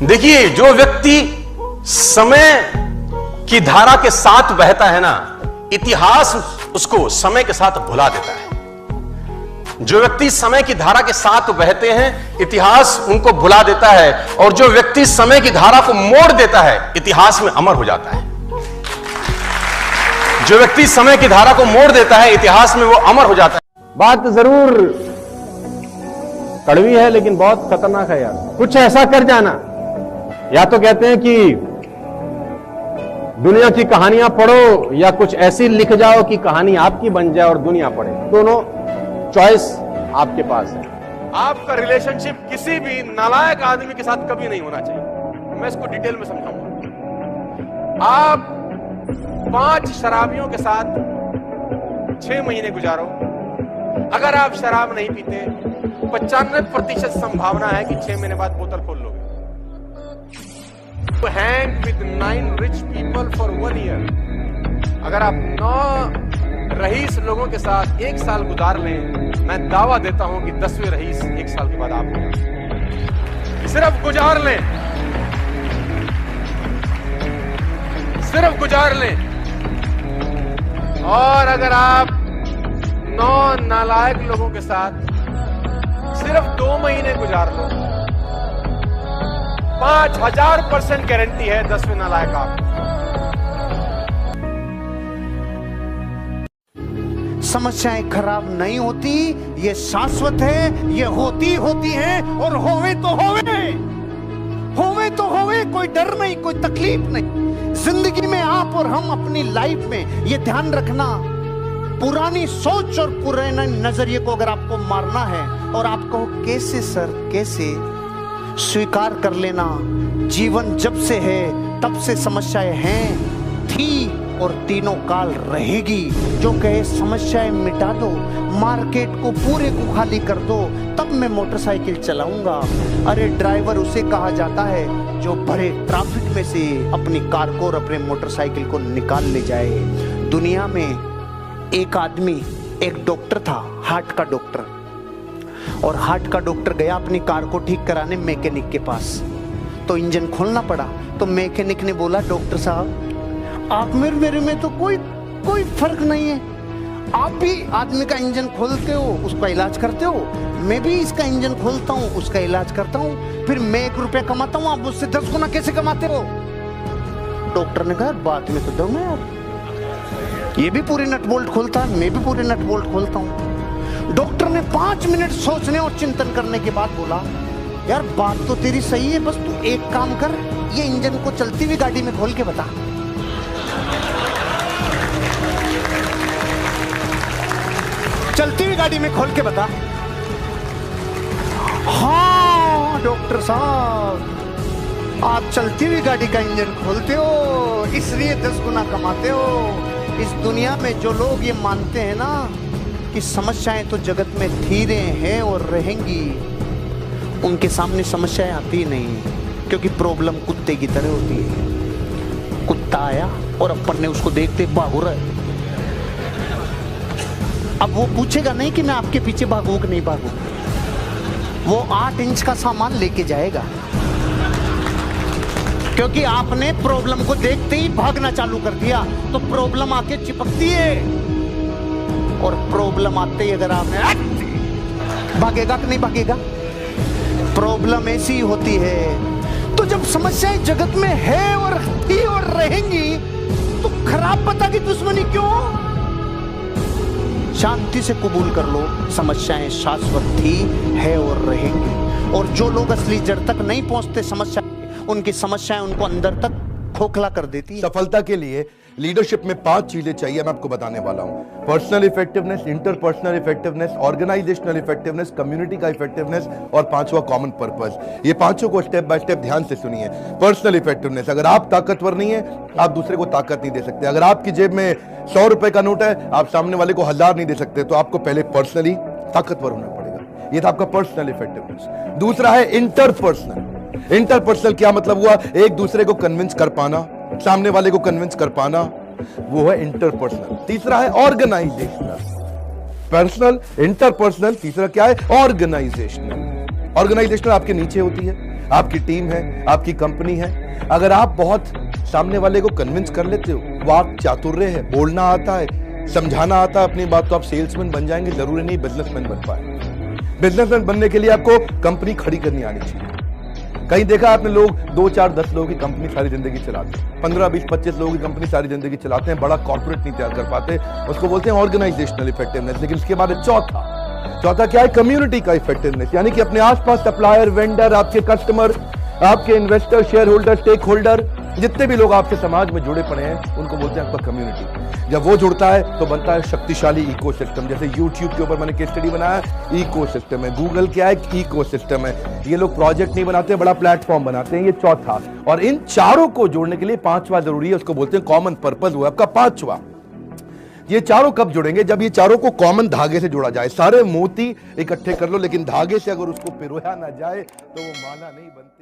देखिए, जो व्यक्ति समय की धारा के साथ बहता है ना, इतिहास उसको समय के साथ भुला देता है। जो व्यक्ति समय की धारा के साथ बहते हैं, इतिहास उनको भुला देता है, और जो व्यक्ति समय की धारा को मोड़ देता है, इतिहास में अमर हो जाता है। जो व्यक्ति समय की धारा को मोड़ देता है, इतिहास में वो अमर हो जाता है। बात जरूर कड़वी है, लेकिन बहुत खतरनाक है यार। कुछ ऐसा कर जाना, या तो कहते हैं कि दुनिया की कहानियां पढ़ो, या कुछ ऐसी लिख जाओ कि कहानी आपकी बन जाए और दुनिया पढ़े। दोनों चॉइस आपके पास है। आपका रिलेशनशिप किसी भी नालायक आदमी के साथ कभी नहीं होना चाहिए। मैं इसको डिटेल में समझाऊंगा। आप 5 शराबियों के साथ 6 महीने गुजारो। अगर आप शराब नहीं पीते, 95% संभावना है कि 6 महीने बाद बोतल खोल लोगे। Hang with 9 rich people for 1 year. अगर आप 9 रईस लोगों के साथ 1 साल गुजार लें, मैं दावा देता हूं कि 10वें रईस 1 साल के बाद आप होंगे। सिर्फ गुजार लें, सिर्फ गुजार लें। और अगर आप 9 नालायक लोगों के साथ सिर्फ 2 महीने गुजार लो, 5000% गारंटी है 10वें नालायक आप। समस्याएं खराब नहीं होती, ये शाश्वत है, ये होती है, और होवे तो होवे, कोई डर नहीं, कोई तकलीफ नहीं। जिंदगी में आप और हम अपनी लाइफ में ये ध्यान रखना, पुरानी सोच और पुराने नजरिए को अगर आपको मारना है, और आपको कैसे सर कैसे स्वीकार कर लेना, जीवन जब से है तब से समस्याएं हैं, थी और तीनों काल रहेगी। जो कहे समस्याएं मिटा दो, मार्केट को पूरे को खाली कर दो, तब मैं मोटरसाइकिल चलाऊंगा। अरे ड्राइवर उसे कहा जाता है जो भरे ट्रैफिक में से अपनी कार को और अपने मोटरसाइकिल को निकाल ले जाए। दुनिया में एक आदमी, एक डॉक्टर था, हार्ट का डॉक्टर, और हार्ट का डॉक्टर गया अपनी कार को ठीक कराने मैकेनिक के पास। तो इंजन खोलना पड़ा, तो मैकेनिक ने बोला, डॉक्टर साहब आप मेरे में तो कोई फर्क नहीं है, आप भी आदमी का इंजन खोलते हो, उसका इलाज करते हो, मैं भी इसका इंजन खोलता हूँ, उसका इलाज करता हूँ, फिर मैं 1 रुपया कमाता हूँ, आप उससे 10 गुना कैसे कमाते हो? डॉक्टर ने कहा, बात में तो दम है यार, ये भी पूरे नट बोल्ट खोलता है, मैं भी पूरे नट बोल्ट खोलता हूँ। डॉक्टर ने 5 मिनट सोचने और चिंतन करने के बाद बोला, यार बात तो तेरी सही है, बस तू एक काम कर, ये इंजन को चलती हुई गाड़ी में खोल के बता। चलती हुई गाड़ी में खोल के बता। हाँ डॉक्टर साहब, आप चलती हुई गाड़ी का इंजन खोलते हो, इसलिए 10 गुना कमाते हो। इस दुनिया में जो लोग ये मानते हैं ना कि समस्याएं तो जगत में थी रहे हैं और रहेंगी, उनके सामने समस्याएं आती ही नहीं है, क्योंकि प्रॉब्लम कुत्ते की तरह होती है। कुत्ता आया और अपन ने उसको देखते भागो रहा है, अब वो पूछेगा नहीं कि मैं आपके पीछे भागूं कि नहीं भागूं, वो 8 इंच का सामान लेके जाएगा, क्योंकि आपने प्रॉब्लम को देखते ही भागना चालू कर दिया, तो प्रॉब्लम आके चिपकती है, और प्रॉब्लम आते ही अगर आपने भागेगा कि नहीं भागेगा? प्रॉब्लम ऐसी होती है। तो जब समस्याएं जगत में है और थी और रहेंगी, तो खराब पता की दुश्मनी क्यों? शांति से कबूल कर लो, समस्याएं शाश्वत थी, है और रहेंगी। और जो लोग असली जड़ तक नहीं पहुंचते समस्या, उनकी समस्याएं उनको अंदर तक खोखला कर देती है। सफलता के लिए लीडरशिप में 5 चीजें चाहिए, मैं आपको बताने वाला हूं। Personal effectiveness, interpersonal effectiveness, organisational effectiveness, community का इफेक्टिवनेस, और 5वां कॉमन पर्पस। ये 5 को स्टेप बाय स्टेप ध्यान से सुनिए। पर्सनल इफेक्टिवनेस, अगर आप ताकतवर नहीं है, आप दूसरे को ताकत नहीं दे सकते। अगर आपकी जेब में 100 रुपए का नोट है, आप सामने वाले को 1000 नहीं दे सकते, तो आपको पहले पर्सनली ताकतवर होना पड़ेगा। ये था आपका पर्सनल इफेक्टिवनेस। दूसरा है इंटरपर्सनल। इंटरपर्सनल क्या मतलब हुआ? एक दूसरे को कन्विंस कर पाना, सामने वाले को कन्विंस कर पाना, वो है इंटरपर्सनल। तीसरा है ऑर्गेनाइजेशनल। पर्सनल, इंटरपर्सनल, तीसरा क्या है? ऑर्गेनाइजेशनल। ऑर्गेनाइजेशनल आपके नीचे होती है, आपकी टीम है, आपकी कंपनी है। अगर आप बहुत सामने वाले को कन्विंस कर लेते हो, वाक चातुर्य है, बोलना आता है, समझाना आता है अपनी बात, तो आप सेल्समैन बन जाएंगे, जरूरी नहीं बिजनेसमैन बन पाए। बिजनेसमैन बनने के लिए आपको कंपनी खड़ी करनी आनी चाहिए। कहीं देखा आपने लोग 2, 4, 10 लोगों की कंपनी सारी जिंदगी चलाते हैं, 15, 20, 25 लोगों की कंपनी सारी जिंदगी चलाते हैं, बड़ा कॉर्पोरेट नहीं तैयार कर पाते, उसको बोलते हैं ऑर्गेनाइजेशनल इफेक्टिवनेस। लेकिन इसके बाद चौथा क्या है? कम्युनिटी का इफेक्टिवनेस, यानी कि अपने आसपास सप्लायर, वेंडर, आपके कस्टमर, आपके investor, shareholder, stakeholder, जितने भी लोग आपके समाज में जुड़े पड़े हैं, उनको बोलते हैं आपका कम्युनिटी। जब वो जुड़ता है तो बनता है शक्तिशाली इकोसिस्टम। जैसे YouTube के ऊपर मैंने केस स्टडी बनाया, इकोसिस्टम है। गूगल क्या है? इकोसिस्टम है। ये लोग प्रोजेक्ट नहीं बनाते, बड़ा प्लेटफॉर्म बनाते हैं। ये चौथा। और इन चारों को जोड़ने के लिए पांचवा जरूरी है, उसको बोलते हैं कॉमन पर्पस। वो आपका पांचवा। ये चारों कब जुड़ेंगे? जब ये चारों को कॉमन धागे से जोड़ा जाए। सारे मोती इकट्ठे कर लो, लेकिन धागे से अगर उसको पिरोया ना जाए तो वो माला नहीं बनती।